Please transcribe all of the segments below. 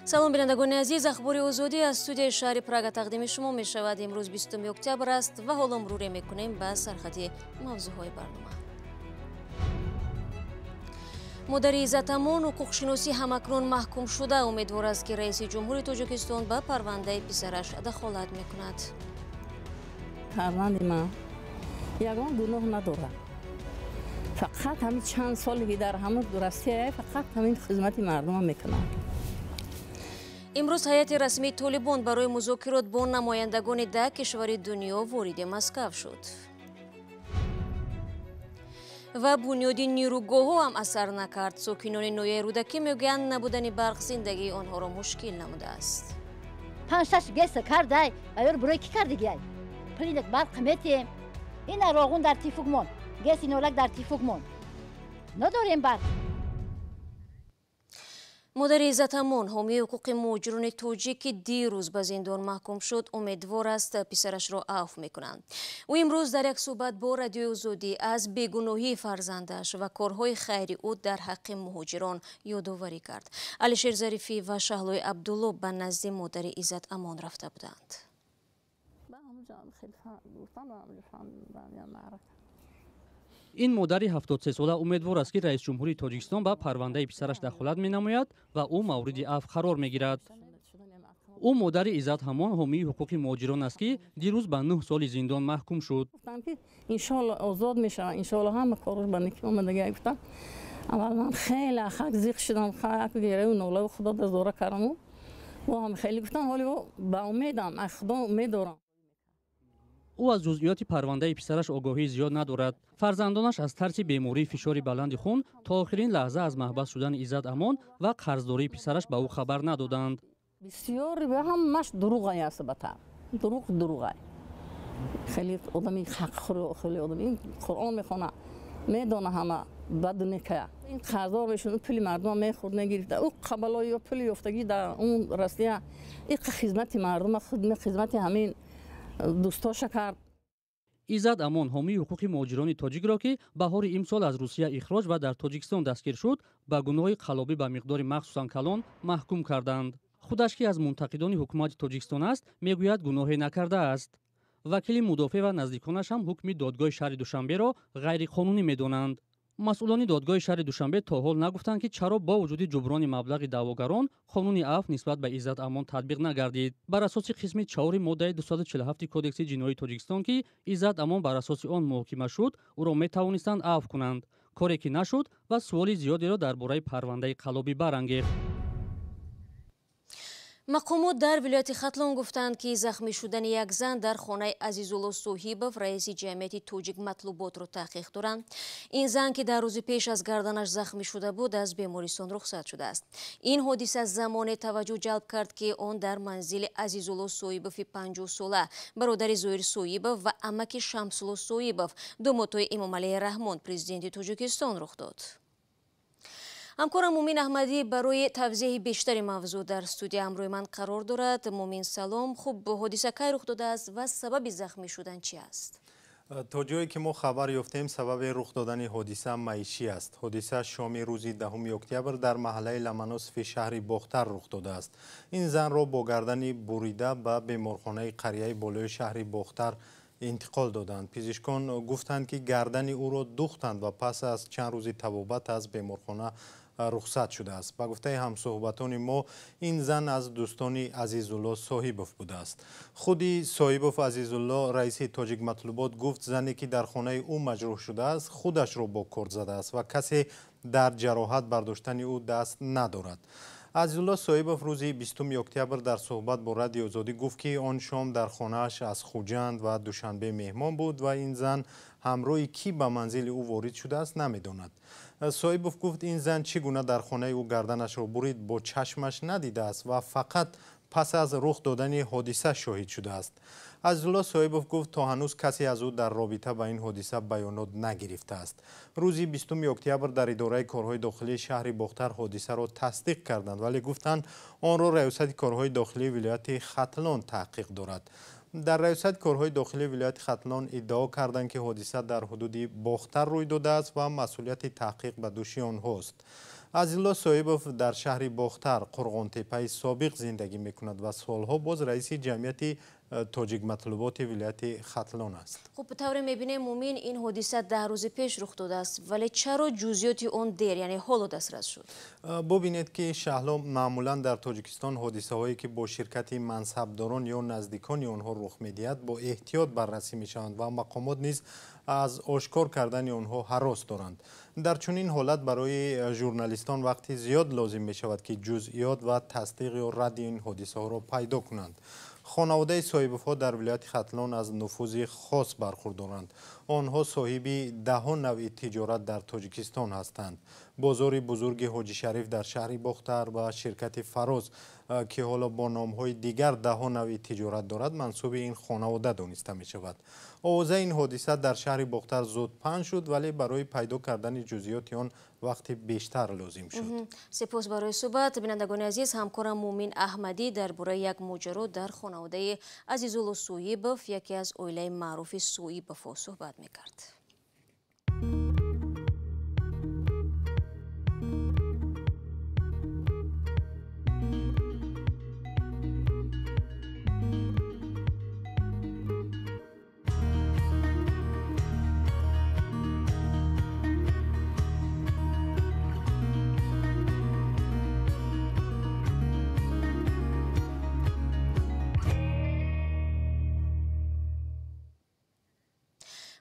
салом бинандагони азиз, ахбори озодӣ аз студияи шаҳри Прага тақдими шумо мешавад. имрӯз 20 октябр аст ва ҳоло муруре мекунем ба сархати мавзӯъҳои барнома. модари Иззат Амон ҳуқуқшиносӣ ҳамакнун маҳкум шуда умедвор аст ки раиси ҷумҳури Тоҷикистон ба парвандаи писараш дахолат мекунад. парванди ман ягон гуноҳ надорад. фақат ҳамин чанд соли ки дар ҳамон Россия фақат ҳамин хизмати мардумам мекунад. имрӯз ҳайати расмии Толибон барои музокирот бо намояндагони 10 кишвари дунё вориди Маскав шуд. ва бунёди нирӯгоҳҳо ҳам асар накард. Сокинони ноҳияи рӯдакӣ мегӯянд набудани барқ зиндагии онҳоро мушкил намудааст. 5-6 геса кардай аяр бурой ки кардигиай плинек барқ қимати ин арогун дар тифугмон геси нолак дар тифугмон надорем барқ. модари Иззат Амон ҳомии ҳуқуқи муҳоҷирони тоҷик ки дирӯз ба зиндон маҳкум шуд умедвор аст писарашро афв мекунанд. ӯ имрӯз дар як суҳбат бо радиои Озодӣ аз бегуноҳии фарзандаш ва корҳои хайри ӯ дар ҳаққи муҳоҷирон ёдоварӣ кард. Алишер Зарифӣ ва Шаҳлои Абдулло ба назди модари Иззат Амон рафта буданд. ин модари 73 сола умедвор аст ки раис ҷумҳури Тоҷикистон ба парвандаи писараш дахолат менамояд ва ӯ мавриди афв қарор мегирад. ӯ модари Иззат Амон ҳомии ҳуқуқи муҳоҷирон аст ки дирӯз ба 9 соли зиндон маҳкум шуд. иншоалло озод мешавад, иншоалло ҳама кораш ба неки омадагӣ гуфтам. аввал ман хеле хак зиқ шудам, хак гираю нолаю худо дазора кардам. ва ҳам хеле гуфтам, ҳоли ба умедам, аз худо умед дорам. ӯ аз ҷузъиёти парвандаи писараш огоҳии зиёд надорад. фарзандонаш аз тарси бемории фишори баланди хун то охирин лаҳза аз маҳбас шудани Иззат Амон ва қарздории писараш ба ӯ хабар надоданд. бисёр ҳамаш дурӯғай аст бата. Дурӯғай. хеле одами хақхӯр, хеле одами Қуръон мехона. медона ҳама баду некая. ин қарздор мешуд, пули мардума мехӯрд, мегирифт. ӯ қабало ё пули ёфтагӣ дар он Россия иқа хизмати мардума, хизмати ҳамин дӯстоша кард. Иззат Амон ҳомии ҳуқуқи муҳоҷирони тоҷикро ки баҳори имсол аз Русия ихроҷ ва дар Тоҷикистон дастгир шуд, ба гуноҳи қалобӣ ба миқдори махсусан калон маҳкум карданд. худаш ки аз мунтақидони ҳукумати Тоҷикистон аст, мегӯяд гуноҳе накардааст. вакили мудофеъ ва наздиконаш ҳам ҳукми додгоҳи шаҳри Душанберо ғайриқонунӣ медонанд. масъулони додгоҳи шаҳри Душанбе то ҳол нагуфтанд ки чаро бо вуҷуди ҷуброни маблағи даъвогарон қонуни афв нисбат ба Иззат Амон татбиқ нагардид. бар асоси қисми 4 моддаи 247 кодекси ҷиноии Тоҷикистон ки Иззат Амон бар асоси он муҳокима шуд, ӯро метавонистанд афв кунанд. коре ки нашуд ва суоли зиёдеро дар бораи парвандаи қалобӣ барангехт. мақомот дар вилояти Хатлон гуфтанд ки захмӣ шудани як зан дар хонаи Азизулло Соҳибов раиси ҷамъияти тоҷик матлуботро таҳқиқ доранд. ин зан ки дар рӯзи пеш аз гарданаш захмӣ шуда буд, аз бемористон рухсат шудааст. ин ҳодиса замоне таваҷҷӯҳ ҷалб кард ки он дар манзили Азизулло Соҳибови 50 сола, бародари Зоир Соҳибов ва амаки Шамсулло Соҳибов, домодҳои Эмомалии Раҳмон, президенти Тоҷикистон рух дод. ҳамкорам Мумин Аҳмадӣ барои тавзеҳи бештари мавзӯъ дар студия ҳамроҳи ман қарор дорад. Мумин салом. хуб, ҳодиса кай рух додааст ва сабаби захмӣ шудан чи аст? то ҷое ки мо хабар ёфтем, сабаби рух додани ҳодиса маишӣ аст. ҳодиса шоми рӯзи 10 октябр дар маҳаллаи Ламаносифи шаҳри Бохтар рух додааст. ин занро бо гардани бурида ба беморхонаи қарияи болои шаҳри Бохтар интиқол доданд. пизишкон гуфтанд ки гардани ӯро духтанд ва пас аз чанд рӯзи табобат аз беморхона рухсат шудааст. ба гуфтаи ҳамсуҳбатони мо, ин зан аз дӯстони Азизулло Соҳибов будааст. худи Соҳибов Азизулло, раиси тоҷик матлубот, гуфт зане ки дар хонаи ӯ маҷрӯҳ шудааст, худашро бо корд задааст ва касе дар ҷароҳат бардоштани ӯ даст надорад. Азизулло Соҳибов рӯзи 20 октябр дар суҳбат бо радиои Озодӣ гуфт ки он шом дар хонааш аз Хуҷанд ва Душанбе меҳмон буд ва ин зан ҳамроҳи кӣ ба манзили ӯ ворид шудааст намедонад. Соҳибов гуфт ин зан чӣ гуна дар хонаи ӯ гарданашро бурид, бо чашмаш надидааст ва фақат пас аз рух додани ҳодиса шоҳид шудааст. Азизулло Соҳибов гуфт то ҳанӯз касе аз ӯ дар робита ба ин ҳодиса баёнот нагирифтааст. рӯзи 20 октябр дар идораи корҳои дохилии шаҳри Бохтар ҳодисаро тасдиқ карданд, вале гуфтанд онро раёсати корҳои дохилии вилояти Хатлон таҳқиқ дорад. дар раёсати корҳои дохилии вилояти Хатлон иддао карданд ки ҳодиса дар ҳудуди Бохтар рӯй додааст ва масъулияти таҳқиқ ба дӯши онҳост. عزیزالله صاحبوف در شهر باختر قرغانتپه سابق زندگی میکند و سالها باز رئیس جمعیت تاجیک مطلوبات ولایت ختلان است. خب به طور میبینیم مومین این حادثه 10 روز پیش رخ داده است، ولی چرا جزئیات آن دیر یعنی حالا دسترس شد؟ ببینید که شهلا معمولا در تاجیکستان حادثه هایی که با شرکت منصبداران یا نزدیکان آنها رخ میدهد با احتیاط بررسی میشوند و مقامات نیز از آشکار کردن آنها هراس دارند. در چنین حالت برای ژورنالیستان وقتی زیاد لازم می شود که جزئیات و تصدیق یا رد این حادثه ها را پیدا کنند. خانواده صاحبوف ها در ولایت ختلان از نفوذ خاص برخوردارند. آنها صاحب 10 نوع تجارت در تاجیکستان هستند. بازار بزرگ حاجی شریف در شهر باختر و شرکت فراز که حالا با نام‌های دیگر 10 نوع تجارت دارد منسوب این خانواده دانسته می شود. آغاز این حادثه در شهر باختر زود پنج شد، ولی برای پیدا کردن جزئیات آن وقتی بیشتر لازم شد. سپاس برای صحبت. بینندگان عزیز، همکارم مومین احمدی درباره یک ماجرا در خانواده عزیزالله صاحبوف، یکی از عائله معروف صاحبوف صحبت می‌کرد.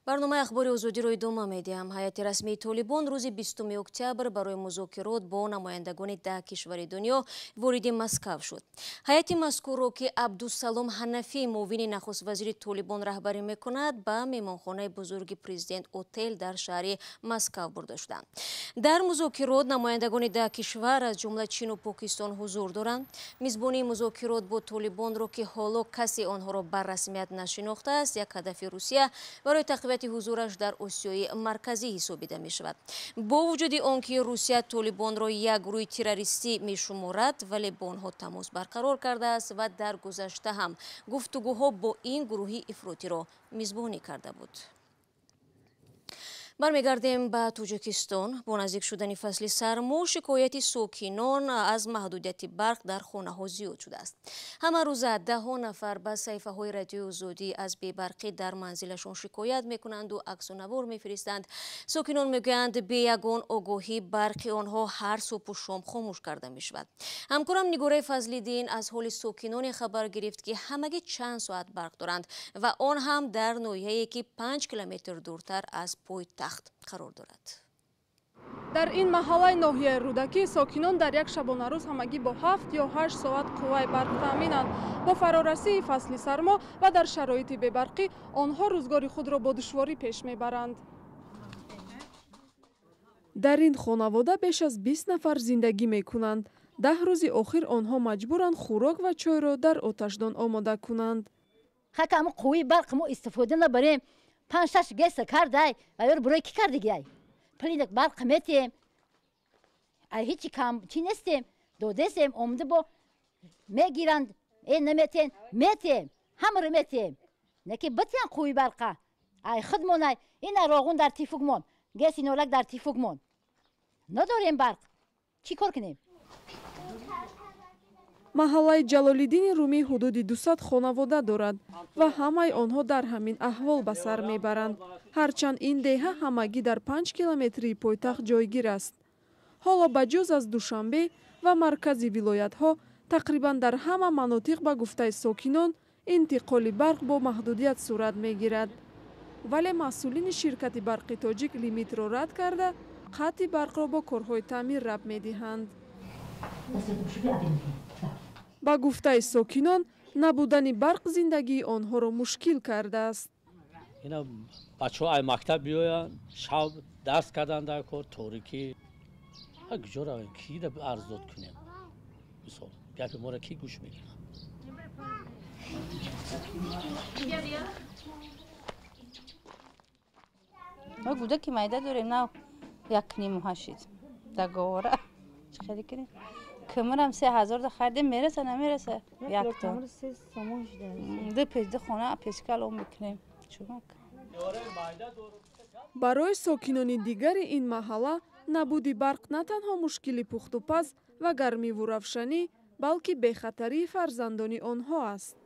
برنامه اخبار آزادی رو ادامه میدیم. هیئت رسمی طالبان روز 20 اکتبر برای مذاکرات با نمایندگان 10 کشور دنیا وارد مسکو شد. هیئت مذکور را که عبدالسلام حنفی معاون نخست وزیر طالبان رهبری میکند به مهمانخانه بزرگ پرزیدنت هتل در شهر مسکو برده شدند. در مذاکرات نمایندگان 10 کشور از جمله چین و پاکستان حضور دارند. میزبانی مذاکرات با طالبان را که حالا کسی آنها را بر رسمیت نشناخته است، یک هدف روسیه برای تقویت حضورش در آسیای مرکزی حسابیده می شود. با وجود آنکه روسیه طالبان را یک گروه تروریستی می شمارد، ولی با آنها تماس برقرار کرده است و در گذشته هم گفتگوها با این گروه افراطی را میزبانی کرده بود. برمیگردیم به تاجیکستان. با نزدیک شدن فصل سرما شکایت ساکنان از محدودیت برق در خانه ها زیاد شده است. همه روز 10 نفر به صفحه های رادیو آزادی از بی‌برقی در منزلشان شکایت میکنند و عکس و نوار میفرستند. ساکنان میگویند به یگان آگاهی برق آنها هر صبح و شام خاموش کرده می شود. همکارم نگاره فضل‌الدین از حال ساکنان خبر گرفت که همگی چند ساعت برق دارند و آن هم در ناحیه‌ای که 5 کیلومتر دورتر از پایتخت قرار دارد. در این محله ناحیه رودکی ساکنان در یک شبانه روز همگی با 7 یا 8 ساعت قوه برق تامینند. با فرارسی فصل سرما و در شرایط بی‌برقی آنها روزگار خود را با دشواری پیش میبرند. در این خانواده بیش از 20 نفر زندگی میکنند. 10 روز آخر آنها مجبورند خوراک و چای را در آتشدان آماده کنند. خکم قوی برق ما استفاده نبریم. 5-6 گس کرده و برای کی کردگی پلیدک برق قیمتی هیچی کم چی نیستیم دودستیم آمده با میگیرند این نمیتین میتیم همه رو میتیم نکی بتیان قوی برقه ای خودمون این راغون در تیفوگمون گسی نولک در تیفوگمون نداریم برق چی کار کنیم؟ محله جلال‌الدین رومی حدود 200 خانواده دارد و همه آنها در همین احوال به سر میبرند. هرچند این دهه همگی در 5 کیلومتری پایتخت جایگیر است. حالا بجز از دوشنبه و مرکزی ولایت ها تقریبا در همه مناطق به گفته ساکنان انتقال برق با محدودیت صورت میگیرد. ولی مسئولین شرکت برق تاجیک لیمیت را رد کرده قطع برق را با کارهای تعمیر ربط میدهند. با گفته ساکنان نبودن برق زندگی آنها را مشکل کرده است. اینا بچه‌ها از مکتب بیاین شب دست کردن در کار تاریکی کجا کی را ارزاد کنیم مثلا گپ ما را کی گوش میگیره. ما گوده که میده داریم نه 1.5 در گواره چه خیلی کنیم کمرم 3000 ده خریدیم میرسه نمیرسه یک تا ده پیده خونه پیسکل هم میکنیم چونک. برای ساکنان دیگر این محله набуди барқ на танҳо мушкили пухту паз ва гармиву равшанӣ, балки бехатарии фарзандони онҳо аст.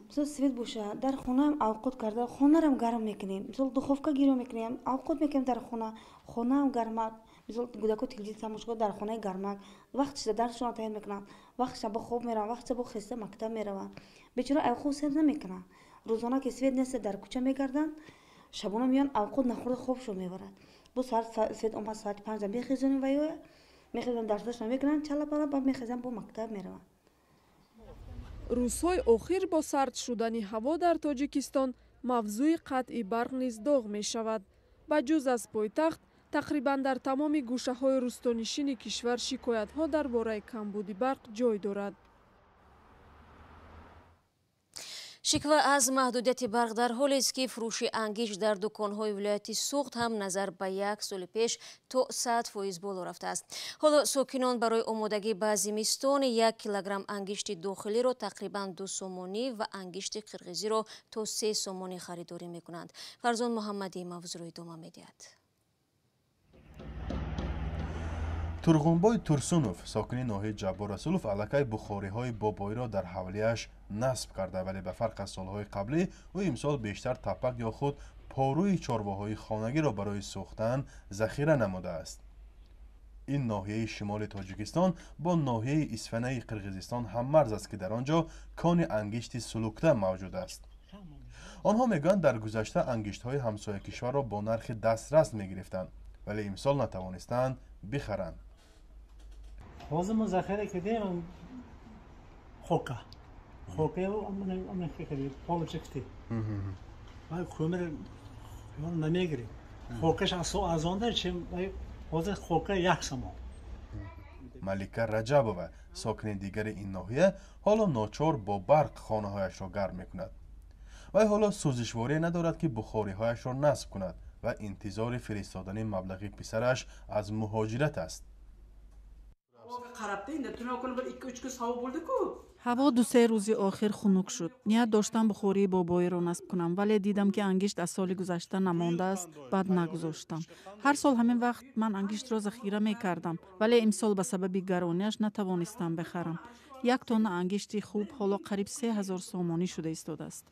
мисол свет боша дар хонаам авқот карда хонарам гарм мекунем, мисол духовка гиро мекунем, авқот мекунем дар хона, хонаам гармак, мисол гудако телевизор тамошо дар хонаи гармак, вақтиша дарсшон тайёр мекунам, вақтиша ба хоб меравам, вақтиша бо хеста мактаб меравам. бечора авқот сер намекунам. рӯзона ки свет нест дар кӯча мегарданд, шабона меён авқот нахӯрда хобшон мебарад. бо соат свет омад соати 5 мехезонем ва ёя мехезам дарсашон мекунам, чалапара ба мехезам бо мактаб меравам. рӯзҳои охир бо сард шудани ҳаво дар Тоҷикистон мавзӯи қатъи барқ низ доғ мешавад. ба ҷуз аз пойтахт, тақрибан дар тамоми гӯшаҳои рӯстонишини кишвар шикоятҳо дар бораи камбуди барқ ҷой дорад. шиква аз маҳдудияти барқ дар ҳолест ки фурӯши ангишт дар дуконҳои вилояти Суғд ҳам назар ба 1 соли пеш то 100% боло рафтааст. ҳоло Сокинон барои омодагӣ ба зимистон 1 килограмм ангишти дохилиро тақрибан 2 сомонӣ ва ангишти қирғизиро то 3 сомонӣ харидорӣ мекунанд. Фарзон Муҳаммадӣ мавзӯро идома медиҳад. Турғунбой Турсунов, сокини ноҳияи Ҷаббор Расулов, аллакай бухориҳои бобоиро дар ҳавлияш насб карда, вале ба фарқ аз солҳои қаблӣ ӯ имсол бештар тапак ё худ порӯи чорвоҳои хонагиро барои сӯхтан захира намудааст. ин ноҳияи шимоли Тоҷикистон бо ноҳияи Исфанаи Қирғизистон ҳаммарз аст ки дар он ҷо кони ангишти сулукта мавҷуд аст. онҳо мегӯянд дар гузашта ангиштҳои ҳамсоякишварро бо нархи дастрас мегирифтанд, вале имсол натавонистанд бихаранд. ҳозир мо захира кардем хока полочекти вай кӯмир намегирем хокаш азонда чем ҳозир хока 1 сомон. малика раҷабова, сокини дигари ин ноҳия, ҳоло ночор бо барқ хонаҳояшро гарм мекунад. вай ҳоло сӯзишворие надорад ки бухориҳояшро насб кунад ва интизори фиристодани маблағи писараш аз муҳоҷират аст. ҳаво 2-3 рӯзи охир хунук шуд. ният доштам бухории бобоиро насб кунам, вале дидам ки ангишт аз соли гузашта намондааст, баъд нагузоштам. ҳар сол ҳамин вақт ман ангиштро захира мекардам, вале имсол ба сабаби гаронияш натавонистам бихарам. 1 тонна ангишти хуб ҳоло қариб 3000 сомонӣ шуда истодааст.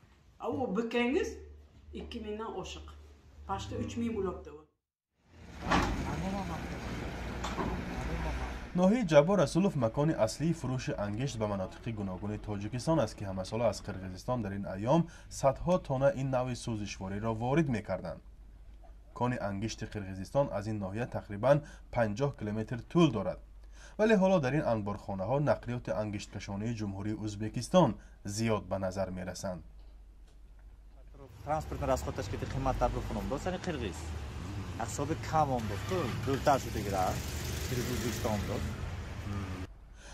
ноҳияи Ҷаббор Расулов макони аслии фурӯши ангишт ба манотиқи гуногуни Тоҷикистон аст ки ҳамасола аз Қирғизистон дар ин айём садҳо тонна ин навъи сӯзишвориро ворид мекарданд. кони ангишти Қирғизистон аз ин ноҳия тақрибан 50 километр тӯл дорад, вале ҳоло дар ин анборхонаҳо нақлиёти ангишткашонии ҷумҳурии Ӯзбекистон зиёд ба назар мерасанд. транспортни расходаш ки қимат табро хунам досани қирғиз ақсоби кам он досту дуртар шудагира Ӯзбекистон дод.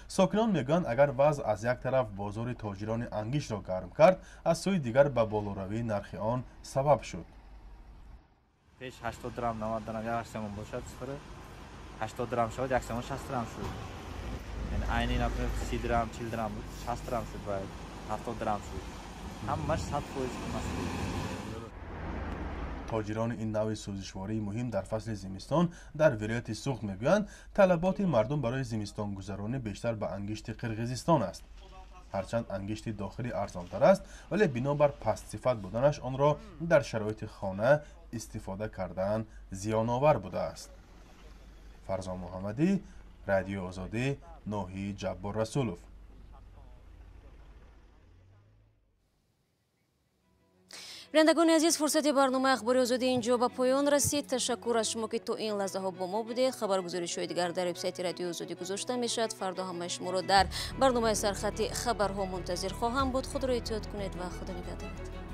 Сокинон мегӯянд агар вазъ аз як тараф бозори тоҷирони ангиштро гарм кард, аз сӯи дигар ба болоравии нархи он сабаб шуд. пеш 80 درهم 90 درهم 1 сомон бошад, 80 درهم шуд, 1 сомон 60 درهم шуд. یعنی айни например 30 درهم 40 درهم 60 درهم шуд ва 70 درهم шуд. ҳамаш 100% қимат. тоҷирони ин навъи сӯзишвории муҳим дар фасли зимистон дар вилояти Суғд мегӯянд талаботи мардум барои зимистонгузаронӣ бештар ба ангишти Қирғизистон аст. ҳарчанд ангишти дохилӣ арзонтар аст, вале бинобар пастсифат буданаш онро дар шароити хона истифода кардан зиёновар будааст. Фарзон Муҳаммадӣ, радиои Озодӣ, ноҳияи Ҷаббор Расулов. бинандагони азиз, фурсати барномаи ахбори озодӣ инҷо ба поён расид. ташаккур аз шумо ки то ин лаҳзаҳо бо мо будед. хабаргузоришҳои дигар дар вебсайти радиои озодӣ гузошта мешавад. фардо ҳамаи шуморо дар барномаи сархати хабарҳо мунтазир хоҳам буд. худро эҳтиёт кунед ва худо нигаҳдорад.